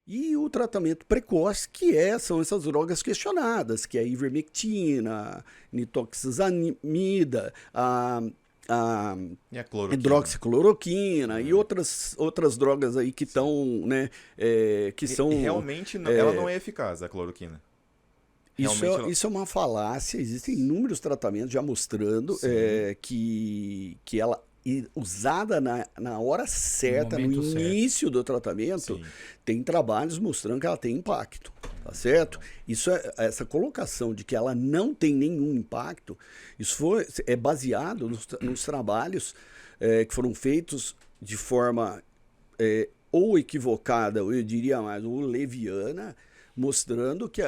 E o tratamento precoce, são essas drogas questionadas, que é a ivermectina, nitoxazanida, a E a cloroquina? hidroxicloroquina e É. outras drogas aí que Sim. estão, né, que E são... realmente ela não é eficaz, a cloroquina. Realmente ela... Isso é uma falácia, existem inúmeros tratamentos já mostrando Sim, que ela usada na hora No certa, no momento certo. início do tratamento, sim. tem trabalhos mostrando que ela tem impacto, tá certo? Essa colocação de que ela não tem nenhum impacto, é baseado nos trabalhos que foram feitos de forma ou equivocada, ou eu diria mais, ou leviana, mostrando que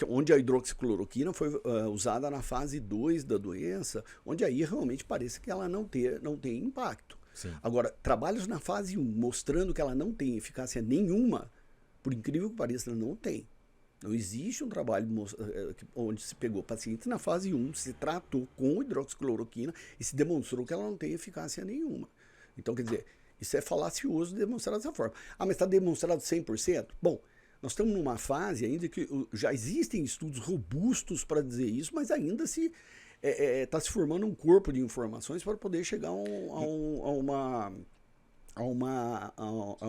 onde a hidroxicloroquina foi usada na fase 2 da doença, onde aí realmente parece que ela não tem impacto. Sim. Agora, trabalhos na fase 1 mostrando que ela não tem eficácia nenhuma, por incrível que pareça, ela não tem. Não existe um trabalho onde se pegou pacientes na fase 1, se tratou com hidroxicloroquina e se demonstrou que ela não tem eficácia nenhuma. Então, quer dizer, isso é falacioso demonstrar dessa forma. Ah, mas está demonstrado 100%? Bom, nós estamos numa fase ainda que já existem estudos robustos para dizer isso, mas ainda está se formando um corpo de informações para poder chegar a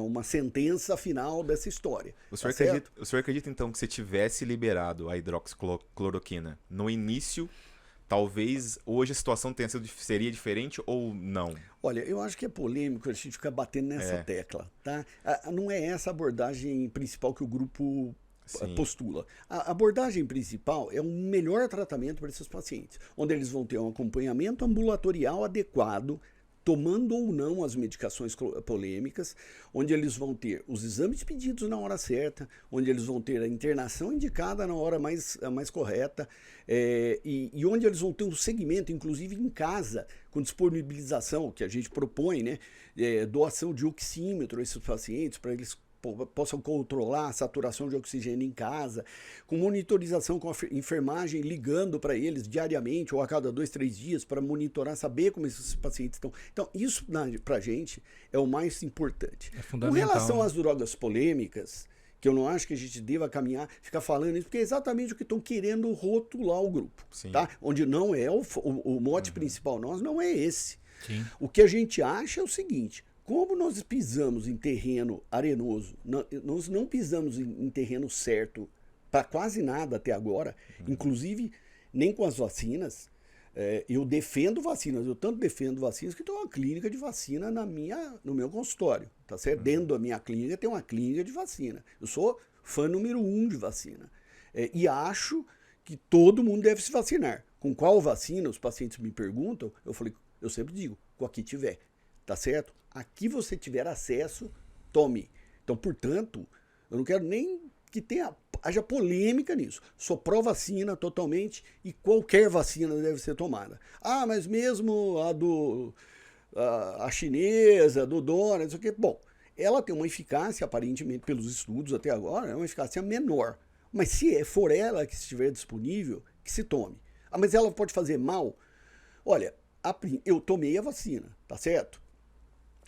uma sentença final dessa história. Tá certo? O senhor acredita então que se tivesse liberado a hidroxicloroquina no início, talvez hoje a situação seria diferente ou não? Olha, eu acho que é polêmico a gente ficar batendo nessa É, tecla, tá? Não é essa a abordagem principal que o grupo sim. postula. A abordagem principal é um melhor tratamento para esses pacientes, onde eles vão ter um acompanhamento ambulatorial adequado, tomando ou não as medicações polêmicas, onde eles vão ter os exames pedidos na hora certa, onde eles vão ter a internação indicada na hora mais correta, e onde eles vão ter um segmento, inclusive em casa, com disponibilização, que a gente propõe, né, doação de oxímetro a esses pacientes, para eles possam controlar a saturação de oxigênio em casa, com monitorização com a enfermagem ligando para eles diariamente ou a cada 2, 3 dias para monitorar, saber como esses pacientes estão. Então, isso para a gente é o mais importante. É Com relação fundamental. às drogas polêmicas, que eu não acho que a gente deva caminhar, ficar falando isso, porque é exatamente o que estão querendo rotular o grupo, Sim. tá? Onde não é o mote principal nosso, não é esse. Sim. O que a gente acha é o seguinte: como nós pisamos em terreno arenoso, nós não pisamos em terreno certo para quase nada até agora, inclusive nem com as vacinas. Eu defendo vacinas, eu tanto defendo vacinas que tenho uma clínica de vacina no meu consultório, tá certo? Dentro da minha clínica tem uma clínica de vacina. Eu sou fã número 1 de vacina. E acho que todo mundo deve se vacinar. Com qual vacina os pacientes me perguntam, eu sempre digo, com a que tiver, tá certo? Aqui você tiver acesso, tome. Então, portanto, eu não quero nem que haja polêmica nisso. Sou pró-vacina totalmente e qualquer vacina deve ser tomada. Ah, mas mesmo a chinesa, do Dona, não sei o quê. Bom, ela tem uma eficácia, aparentemente, pelos estudos até agora, é uma eficácia menor. Mas se for ela que estiver disponível, que se tome. Ah, mas ela pode fazer mal? Olha, eu tomei a vacina, tá certo?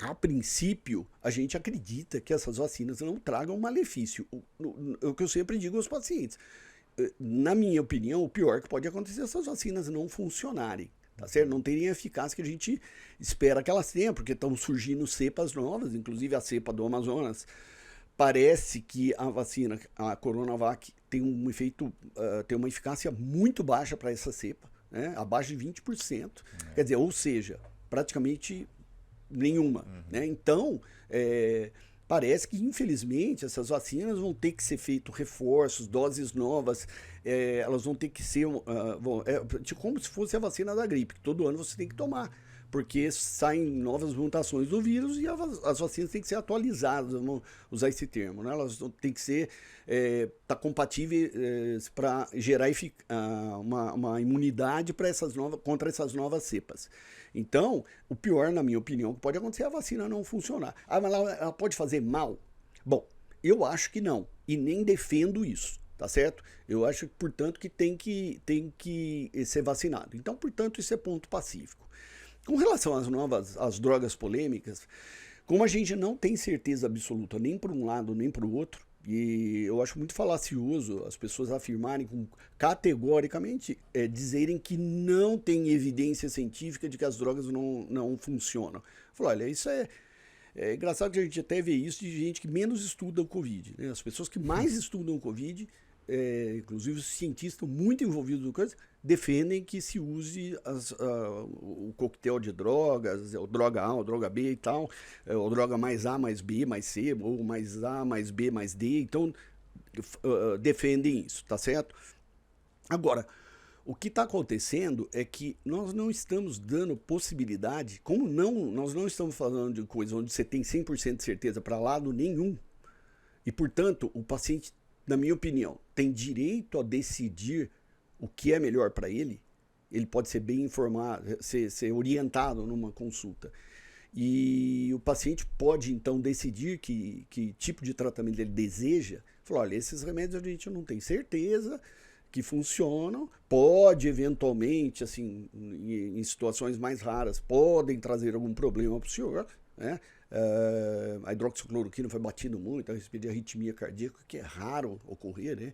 A princípio, a gente acredita que essas vacinas não tragam malefício. O que eu sempre digo aos pacientes. Na minha opinião, o pior que pode acontecer é essas vacinas não funcionarem. Tá certo? Não terem a eficácia que a gente espera que elas tenham, porque estão surgindo cepas novas, inclusive a cepa do Amazonas. Parece que a vacina, a Coronavac, tem um efeito, tem uma eficácia muito baixa para essa cepa, né? Abaixo de 20%. Quer dizer, ou seja, praticamente nenhuma. Né? Então, parece que, infelizmente, essas vacinas vão ter que ser feitos reforços, doses novas, elas vão ter que ser como se fosse a vacina da gripe, que todo ano você tem que tomar, porque saem novas mutações do vírus e as vacinas têm que ser atualizadas, vamos usar esse termo, né? Elas têm que ser compatíveis para gerar uma imunidade contra essas novas cepas. Então, o pior, na minha opinião, que pode acontecer é a vacina não funcionar. Ah, mas ela pode fazer mal? Bom, eu acho que não, e nem defendo isso, tá certo? Eu acho, portanto, que tem que ser vacinado. Então, portanto, isso é ponto pacífico. Com relação às drogas polêmicas, como a gente não tem certeza absoluta nem para um lado nem para o outro, E eu acho muito falacioso as pessoas afirmarem categoricamente, dizerem que não tem evidência científica de que as drogas não funcionam. Falo, olha, isso é engraçado que a gente até vê isso de gente que menos estuda o Covid, né? As pessoas que mais estudam o Covid, inclusive os cientistas muito envolvidos no coisa, defendem que se use o coquetel de drogas, o droga A, o droga B e tal, o droga mais A, mais B, mais C, ou mais A, mais B, mais D. Então, defendem isso, tá certo? Agora, o que está acontecendo é que nós não estamos dando possibilidade, nós não estamos falando de coisa onde você tem 100% de certeza para lado nenhum, e portanto o paciente, na minha opinião, tem direito a decidir o que é melhor para ele. Ele pode ser bem informado, ser orientado numa consulta. E o paciente pode então decidir que tipo de tratamento ele deseja. Falar, olha, esses remédios a gente não tem certeza que funcionam, pode eventualmente, assim, em situações mais raras, podem trazer algum problema para o senhor, né? A hidroxicloroquina foi batido muito a respeito de arritmia cardíaca, que é raro ocorrer, né?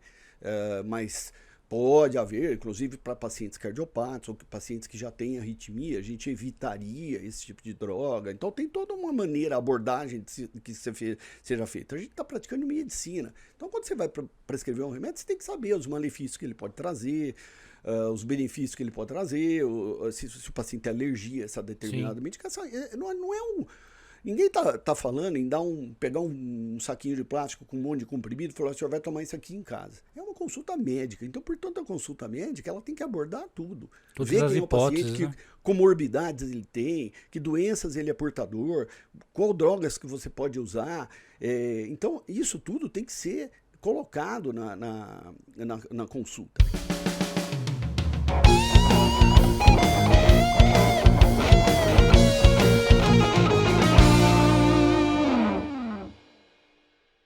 Mas pode haver, inclusive para pacientes cardiopatas ou pacientes que já têm arritmia, a gente evitaria esse tipo de droga. Então tem toda uma maneira, abordagem que seja feita. A gente está praticando medicina. Então quando você vai prescrever um remédio, você tem que saber os malefícios que ele pode trazer, os benefícios que ele pode trazer, se o paciente tem alergia a essa determinada medicação. Não é um... Ninguém tá falando em pegar um saquinho de plástico com um monte de comprimido e falar, o senhor vai tomar isso aqui em casa. É uma consulta médica. Então, portanto, a consulta médica, ela tem que abordar tudo. Todas as hipóteses, paciente, que comorbidades ele tem, que doenças ele é portador, qual drogas que você pode usar. Então, isso tudo tem que ser colocado na consulta.